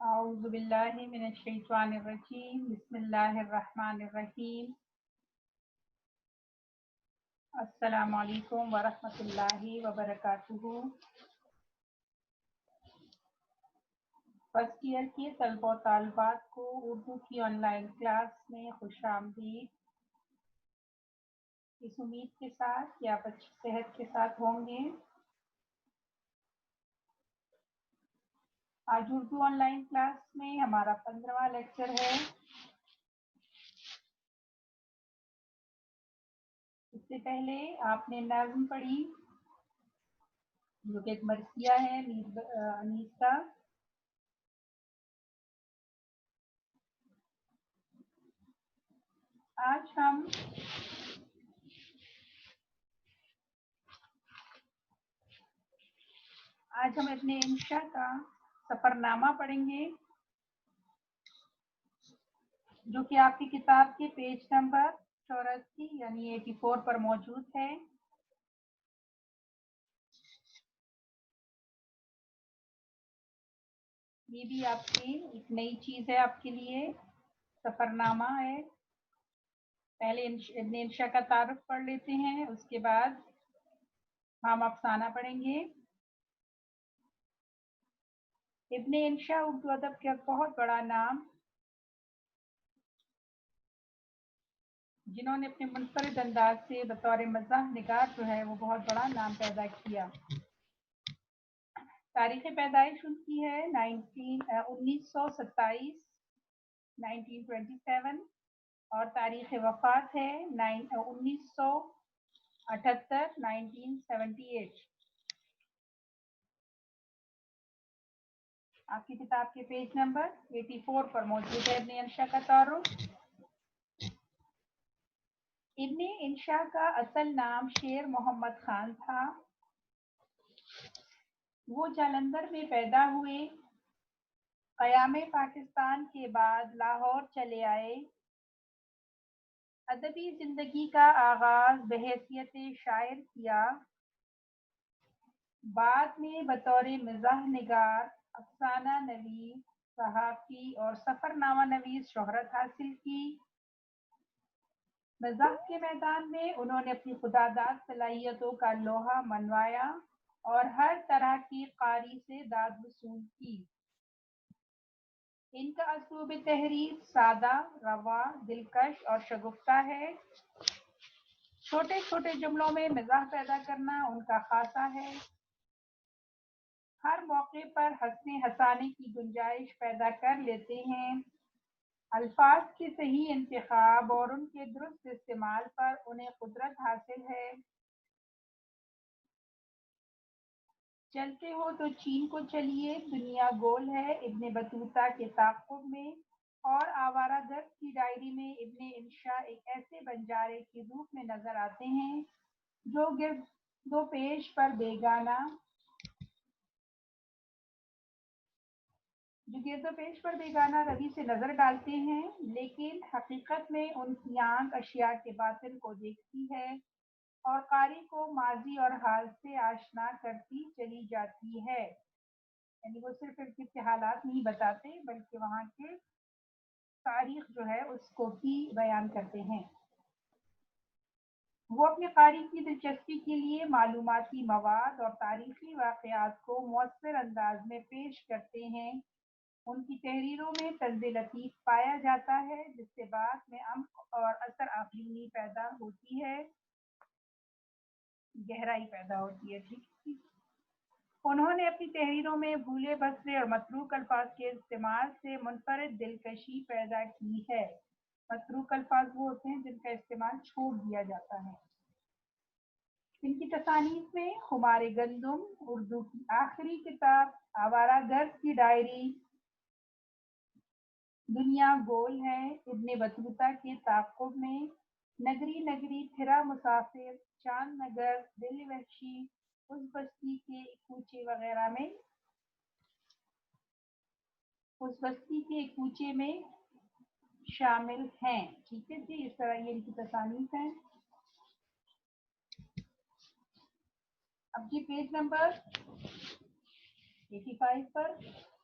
اعوذ باللہ من الشیطان الرجیم بسم اللہ الرحمن الرحیم السلام علیکم ورحمۃ اللہ وبرکاتہ۔ فرسٹ ایئر کے طلبہ و طالبات کو اردو کی آن لائن کلاس میں خوش آمدید۔ اس امید کے ساتھ کہ آپ اچھی صحت کے ساتھ ہوں گے۔ آج اردو آن لائن کلاس میں ہمارا 15واں لیکچر ہے۔ اس سے پہلے آپ نے نظم پڑھی جو کہ ایک مرثیہ ہے انیس کا۔ آج ہم اپنے انشاء کا سفر نامہ پڑھیں گے جو کہ آپ کی کتاب کے پیج نمبر 84 یعنی 84 پر موجود ہے۔ یہ بھی آپ کی ایک نئی چیز ہے، آپ کے لیے سفر نامہ ہے۔ پہلے ابن انشاء کا تعارف پڑھ لیتے ہیں، اس کے بعد ہم افسانہ پڑھیں گے۔ ابن انشاء اردو ادب کا بہت بڑا نام، جنہوں نے اپنے منفرد انداز سے بطور مزاح نگار جو ہے وہ بہت بڑا نام پیدا کیا۔ تاریخ پیدائش ان کی ہے 1927 1927 اور تاریخ وفات ہے 1978 1978۔ آپ کی کتاب کے پیج نمبر 84 پر موجود ہے ابن انشاء کا تعارف۔ ابن انشاء کا اصل نام شیر محمد خان تھا۔ وہ جالندھر میں پیدا ہوئے، قیام پاکستان کے بعد لاہور چلے آئے۔ ادبی زندگی کا آغاز بحیثیت شاعر کیا، بعد میں بطور مزاح نگار، افسانہ نویس، صحافی اور سفر نامہ نویس شہرت حاصل کی۔ مزاح کے میدان میں انہوں نے اپنی خداداد صلاحیتوں کا لوہا منوایا اور ہر طرح کی قاری سے داد وصول کی۔ ان کا اسلوب تحریر سادہ، رواں، دلکش اور شگفتہ ہے۔ چھوٹے چھوٹے جملوں میں مزاح پیدا کرنا ان کا خاصہ ہے۔ ہر موقع پر ہنسنے ہنسانے کی گنجائش پیدا کر لیتے ہیں۔ الفاظ کے صحیح انتخاب اور ان کے درست استعمال پر انہیں قدرت حاصل ہے۔ چلتے ہو تو چین کو چلیے، دنیا گول ہے ابن بطوطہ کے تعاقب میں، اور آوارہ گرد کی ڈائری میں ابن انشاء ایک ایسے بنجارے کے روپ میں نظر آتے ہیں جو گرد و پیش پر بیگانہ روی سے نظر ڈالتے ہیں، لیکن حقیقت میں ان کی آنکھ اشیاء کے باطن کو دیکھتی ہے اور قاری کو ماضی اور حال سے آشنا کرتی چلی جاتی ہے۔ یعنی وہ صرف ان کے حالات نہیں بتاتے بلکہ وہاں کے تاریخ جو ہے اس کو بھی بیان کرتے ہیں۔ وہ اپنے قاری کی دلچسپی کے لیے معلوماتی مواد اور تاریخی واقعات کو مؤثر انداز میں پیش کرتے ہیں۔ ان کی تحریروں میں طنز لطیف پایا جاتا ہے جس سے بعد میں عمق اور اثر آفرینی پیدا ہوتی ہے، گہرائی پیدا ہوتی ہے۔ انہوں نے اپنی تحریروں میں بھولے بسرے اور متروک الفاظ کے استعمال سے منفرد دلکشی پیدا کی ہے۔ متروک الفاظ وہ ہوتے ہیں جن کا استعمال چھوڑ دیا جاتا ہے۔ ان کی تصانیف میں خمار گندم، اردو کی آخری کتاب، آوارہ گرد کی ڈائری، دنیا گول ہے، ابن بطوطہ کے تعاقب میں، نگری نگری پھرا مسافر، چاند نگر، دل وحشی، اس بستی کے کوچے میں شامل ہیں۔ ٹھیک ہے جی، اس طرح یہ ان کی تصانیف ہیں۔ اب جی پیج نمبر 85 پر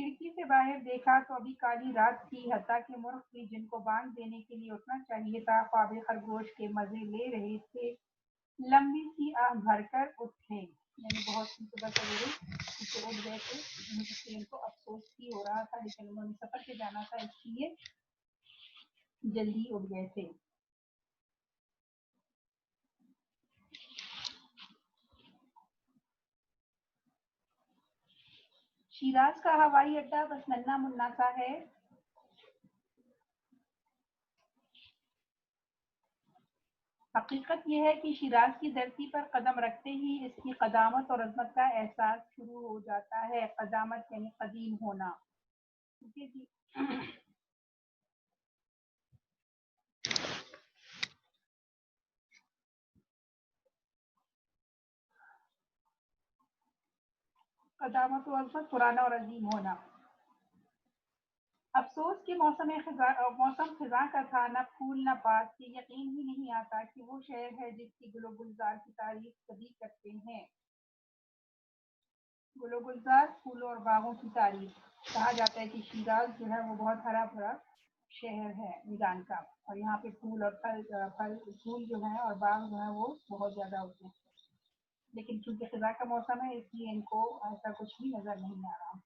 کھڑکی سے باہر دیکھا تو ابھی کالی رات تھی، حتیٰ کہ مرغ بھی جن کو بانگ دینے کے لیے اٹھنا چاہیے تھا، خواب خرگوش کے مزے لے رہے تھے، لمبی سی آہ بھر کر اٹھے، یعنی بہت سی صبح سویرے اسے اٹھ گئے تھے، اس لیے ان کو افسوس بھی ہو رہا تھا، لیکن انہوں نے سفر پہ جانا تھا اس لیے جلدی اٹھ گئے تھے۔ شیراز کا ہوائی اڈہ بس ننھا منا سا ہے۔ حقیقت یہ ہے کہ شیراز کی دھرتی پر قدم رکھتے ہی اس کی قدامت اور عظمت کا احساس شروع ہو جاتا ہے۔ قدامت یعنی قدیم ہونا۔ جی قدامت و عظمت، پرانا اور عظیم ہونا۔ افسوس کہ موسم خزاں کا تھا، نہ پھول نہ بات، یہ یقین ہی نہیں آتا کہ وہ شہر ہے جس کی گل و گلزار کی تعریف سبھی کرتے ہیں۔ گل و گلزار، پھولوں اور باغوں کی تعریف۔ کہا جاتا ہے کہ شیراز جو ہے وہ بہت ہرا بھرا شہر ہے ایران کا، اور یہاں پہ پھول اور پھول جو ہیں اور باغ جو ہیں وہ بہت زیادہ ہوتے ہیں، لیکن چونکہ خزاں کا موسم ہے اس لیے ان کو ایسا کچھ بھی نظر نہیں آ رہا۔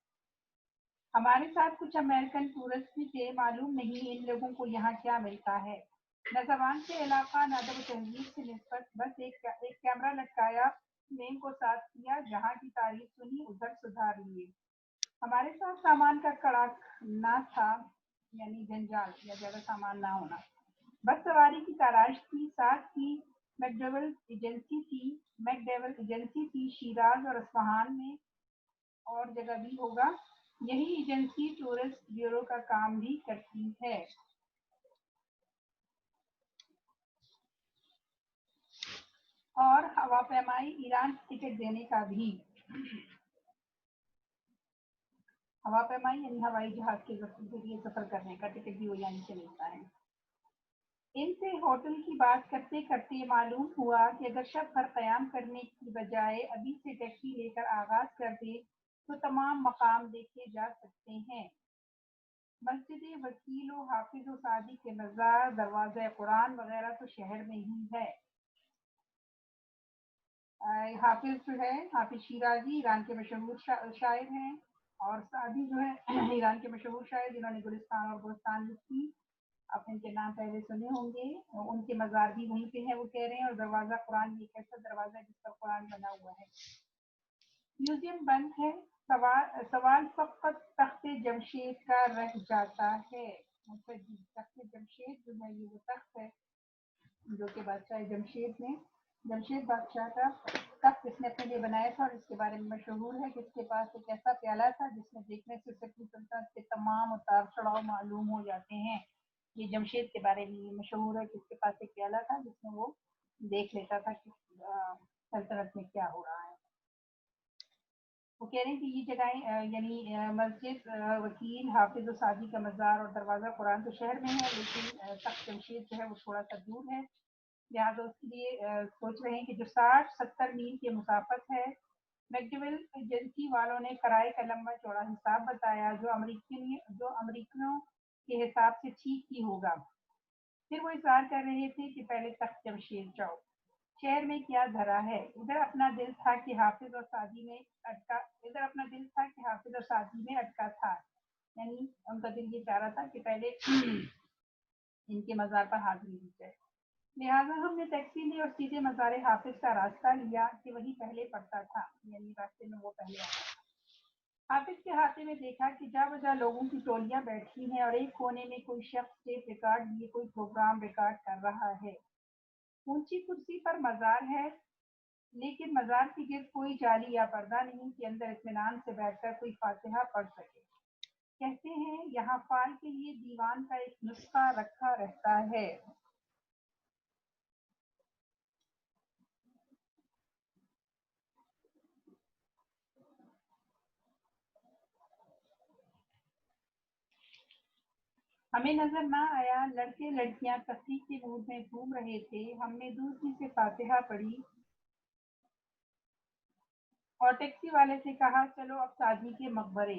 ہمارے ساتھ کچھ امریکن ٹورسٹ بھی تھے، معلوم نہیں ان لوگوں کو یہاں کیا ملتا ہے، نہ زبان سے علاقہ نہ ادب و تہذیب سے نسبت، بس ایک کیمرہ لٹکایا، میم کو ساتھ کیا، جہاں کی تعریف سنی ادھر سدھار لیے۔ ہمارے ساتھ سامان کا کڑاک نہ تھا، یعنی جنجال یا زیادہ سامان نہ ہونا، بس سواری کی تلاش تھی، ساتھ ہی میک ڈیول ایجنسی تھی، شیراز اور اصفہان میں اور جگہ بھی ہوگا، یہی ایجنسی ٹورسٹ بیورو کا کام بھی کرتی ہے۔ اور ہواپیمائی ایران ٹکٹ دینے کا بھی۔ ہواپیمائی یعنی ہوائی جہاز کے ذریعے سفر کرنے کا ٹکٹ بھی وہ یعنی سے ملتا ہے۔ ان سے ہوٹل کی بات کرتے کرتے معلوم ہوا کہ اگر شب بھر قیام کرنے کی بجائے ابھی سے ٹیکسی لے کر آغاز کر دے تو تمام مقام دیکھے جا سکتے ہیں۔ مسجد وکیل و حافظ و سعدی کے مزار، دروازہ قرآن وغیرہ تو شہر میں ہی ہے۔ حافظ جو ہے، حافظ شیرازی ایران کے مشہور شاعر ہیں، اور سعدی جو ہے ایران کے مشہور شاعر جنہوں نے گلستان اور گلستان لکھی، آپ ان کے نام پہلے سنے ہوں گے، ان کے مزار بھی وہیں پہ ہیں وہ کہہ رہے ہیں۔ اور دروازہ قرآن یہ ایک ایسا دروازہ ہے جس پر قرآن بنا ہوا ہے۔ میوزیم بند ہے، سوال فقط تخت جمشید کا رہ جاتا ہے۔ تخت جمشید جو ہے یہ وہ تخت ہے جو کہ بادشاہ جمشید بادشاہ کا تخت اس نے اپنے لیے بنایا تھا، اور اس کے بارے میں مشہور ہے کہ اس کے پاس ایک ایسا پیالہ تھا جس میں دیکھنے سے اپنی سلطنت کے تمام اتار چڑھاؤ معلوم ہو جاتے ہیں۔ یہ جمشید کے بارے میں مشہور ہے کہ اس کے پاس ایک پیالہ تھا جس میں وہ دیکھ لیتا تھا کہ سلطنت میں کیا ہو رہا ہے۔ وہ کہہ رہے ہیں کہ یہ جگہیں یعنی مسجد وکیل، حافظ و سعدی کا مزار اور دروازہ قرآن تو شہر میں ہے، لیکن تخت جمشید جو ہے وہ تھوڑا سا دور ہے، لہٰذا اس کے لیے سوچ رہے ہیں کہ جو 60-70 میل کی مسافت ہے۔ میکڈیول ایجنسی والوں نے کرائے کا لمبا چوڑا حساب بتایا جو امریکنوں کے حساب سے ٹھیک ہی ہوگا۔ پھر وہ اصرار کر رہے تھے کہ پہلے تخت جمشید جاؤ، شہر میں کیا دھرا ہے۔ ادھر اپنا دل تھا کہ حافظ اور سعدی میں اٹکا تھا، یعنی ان کا دل یہ چاہ رہا تھا کہ پہلے ان کے مزار پر حاضری دی جائے، لہٰذا ہم نے ٹیکسی لی اور سیدھے مزار حافظ کا راستہ لیا کہ وہی پہلے پڑتا تھا، یعنی راستے میں وہ پہلے آتا تھا۔ حافظ کے ہاتھے میں دیکھا کہ جا بجا لوگوں کی ٹولیاں بیٹھی ہیں، اور ایک کونے میں کوئی شخص ٹیپ ریکارڈ لیے کوئی پروگرام ریکارڈ کر رہا ہے۔ اونچی کرسی پر مزار ہے، لیکن مزار کے گرد کوئی جالی یا پردہ نہیں کہ اندر اطمینان سے بیٹھ کر کوئی فاتحہ پڑھ سکے۔ کہتے ہیں یہاں فال کے لیے دیوان کا ایک نسخہ رکھا رہتا ہے۔ ہمیں نظر نہ آیا، لڑکے لڑکیاں تفریح کے موڈ میں گھوم رہے تھے۔ ہم نے دوسری سے فاتحہ پڑھی اور ٹیکسی والے سے کہا چلو اب سعدی کے مقبرے۔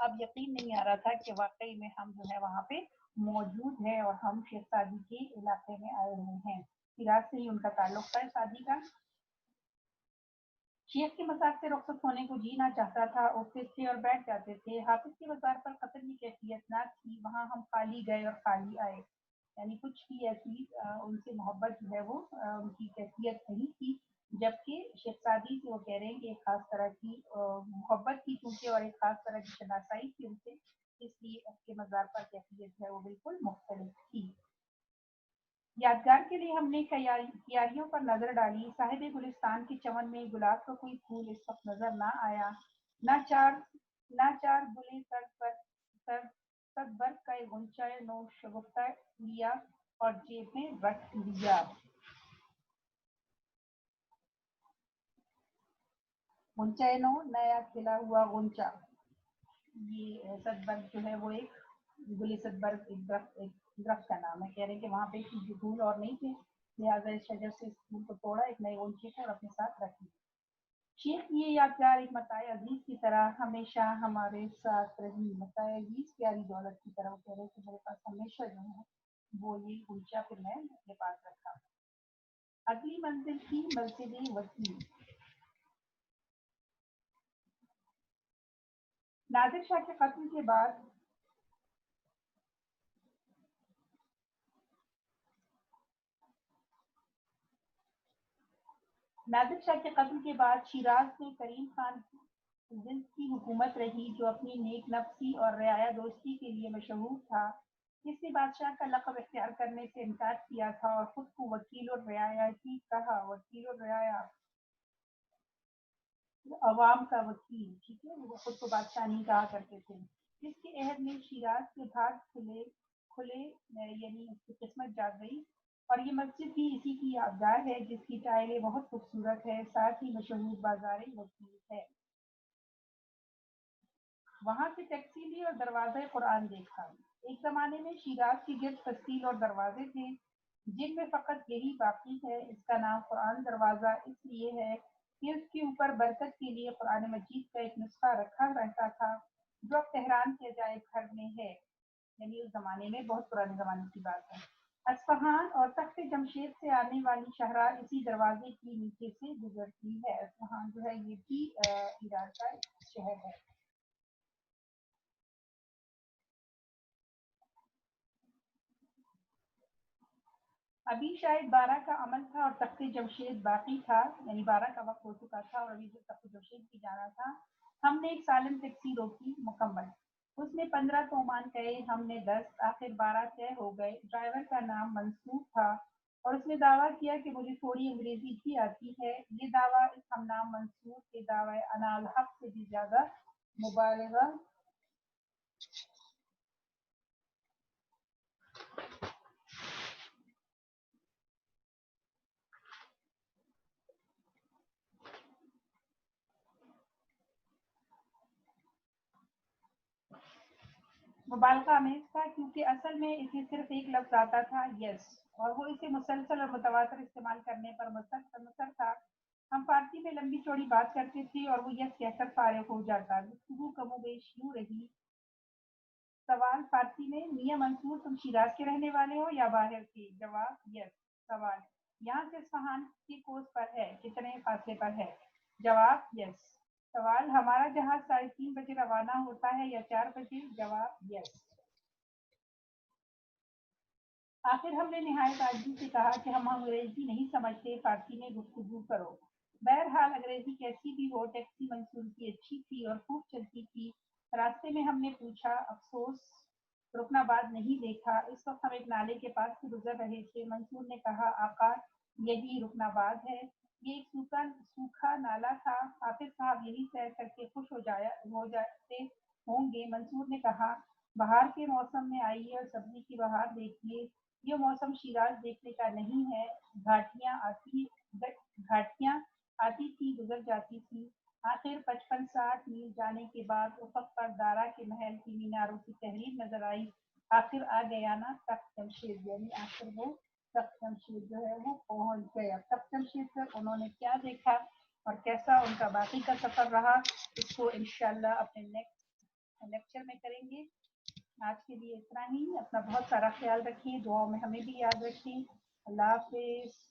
اب یقین نہیں آ رہا تھا کہ واقعی میں ہم جو ہے وہاں پہ موجود ہیں اور ہم شیخ سعدی کے علاقے میں آئے ہوئے ہیں. شیراز سے ہی ان کا تعلق تھا شادی کا. شیخ کے مزار سے رخصت ہونے کو جی نہ چاہتا تھا. اٹھتے تھے اور بیٹھ جاتے تھے. حافظ کے مزار پر قطر کی کیفیت نہ تھی. وہاں ہم خالی گئے اور خالی آئے. یعنی کچھ بھی ایسی ان سے محبت جو ہے وہ ان کی کیفیت نہیں تھی. جبکہ شیخ سعدی سے وہ کہہ رہے ہیں کہ ایک خاص طرح کی محبت تھی کیونکہ اور ایک خاص طرح کی شناسائی تھی ان سے. اس لیے اس کے مزار پر کیفیت ہے وہ بالکل مختلف تھی. یادگار کے لیے ہم نے کیاریوں پر نظر ڈالی. صاحب گلستان کے چمن میں گلاب کا کوئی پھول اس وقت نظر نہ آیا. نہ چار گلے سر برف کا ایک غنچہ نو شگفتہ لیا اور جیب میں رکھ لیا. غنچہ نو نیا کھلا ہوا غنچہ. یہ سدبرگ جو ہے وہ ایک گلی سدبرگ ایک درخت کا نام ہے. کہہ رہے کہ وہاں پہ پھول اور نہیں تھے لہٰذا اس شجر سے اس پھول کو توڑا ایک نئے غنچے کو اور اپنے ساتھ رکھ لیا. شیخ یہ یادگار ایک متاع عزیز کی طرح ہمیشہ ہمارے ساتھ رہی. متاع عزیز پیاری دولت کی طرح. وہ کہہ رہے کہ میرے پاس ہمیشہ جو ہے وہ یہ غنچہ پھر میں اپنے پاس رکھا. اگلی منزل تھی مسجد وسیع. نادر شاہ کے قتل کے بعد شیراز میں کریم خان زند کی حکومت رہی جو اپنی نیک نفسی اور رعایا دوستی کے لیے مشہور تھا. اس نے بادشاہ کا لقب اختیار کرنے سے انکار کیا تھا اور خود کو وکیل الرعایتی کہا. وکیل الرعایا عوام کا وکیل. ٹھیک ہے. وہ خود کو بادشاہ نہیں کہا کرتے تھے. اس کے عہد میں شیراز کے بھاگ کھلے یعنی اس کی قسمت جاگ گئی. اور یہ مسجد بھی اسی کی یادگار ہے جس کی ٹائلیں بہت خوبصورت ہے. ساتھ ہی مشہور بازار وسیع ہے. وہاں سے ٹیکسی لی اور دروازہ قرآن دیکھا. ایک زمانے میں شیراز کی گرد فصیل اور دروازے تھے جن میں فقط یہی باقی ہے. اس کا نام قرآن دروازہ اس لیے ہے کہ اس کے اوپر برکت کے لیے قرآن مجید کا ایک نسخہ رکھا رہتا تھا جو اب تہران کے عجائب گھر میں ہے. یعنی اس زمانے میں بہت پرانے زمانے کی بات ہے. اصفہان اور تخت جمشید سے آنے والی شاہراہ اسی دروازے کی نیچے سے گزرتی ہے. اصفہان جو ہے یہ بھی ایران کا شہر ہے. ابھی شاید 12 کا عمل تھا اور تخت جمشید باقی تھا. یعنی 12 کا وقت ہو چکا تھا اور ابھی جو تخت جمشید کی جانا تھا. ہم نے ایک سالم ٹیکسی روکی مکمل. اس نے 15 تومان کہے. ہم نے 10. آخر 12 طے ہو گئے. ڈرائیور کا نام منصور تھا اور اس نے دعویٰ کیا کہ مجھے تھوڑی انگریزی بھی آتی ہے. یہ دعویٰ اس ہم نام منصور کے دعوی انا الحق سے بھی زیادہ مبالغہ آمیز تھا کیونکہ اصل میں اسے صرف ایک لفظ آتا تھا یس اور وہ اسے مسلسل اور متواتر استعمال کرنے پر مصر تھا. ہم فارسی میں لمبی چوڑی بات کرتے تھے اور وہ یس کہہ کر فارغ ہو جاتا. گفتگو کم و بیش یوں رہی. سوال فارسی میں میاں منصور تم شیراز کے رہنے والے ہو یا باہر کے؟ جواب یس. سوال یہاں سے اصفہان کی کوس پر ہے کتنے فاصلے پر ہے؟ جواب یس. سوال ہمارا جہاز 3:30 بجے روانہ ہوتا ہے یا 4 بجے؟ جواب یس. آخر ہم نے نہایت عاجزی سے کہا کہ ہم انگریزی نہیں سمجھتے. فارسی میں گفتگو کرو. بہرحال انگریزی کیسی بھی ہو ٹیکسی منصور کی اچھی تھی اور خوب چلتی تھی. راستے میں ہم نے پوچھا افسوس رکنا بعد نہیں دیکھا. اس وقت ہم ایک نالے کے پاس سے گزر رہے تھے. منصور نے کہا آقا یہی رکنا بعد ہے. یہ ایک سوکھا نالا تھا. حافظ صاحب یہی سیر کر کے خوش ہو جاتے ہوں گے. منصور نے کہا بہار کے موسم میں آئیے اور سبزی کی بہار دیکھیے. یہ موسم شیراز دیکھنے کا نہیں ہے. گھاٹیاں آتی تھی گزر جاتی تھی. آخر 55-60 میل جانے کے بعد افق پر دارا کے محل کی میناروں کی تحریر نظر آئی. آخر آ گیا نا تخت جمشید. یعنی آخر وہ تخت جمشید جو ہے وہ پہنچ گیا. تخت جمشید پر انہوں نے کیا دیکھا اور کیسا ان کا باقی کا سفر رہا اس کو انشاءاللہ اپنے نیکسٹ لیکچر میں کریں گے. آج کے لیے اتنا ہی. اپنا بہت سارا خیال رکھیے, دعاؤں میں ہمیں بھی یاد رکھیں. اللہ حافظ.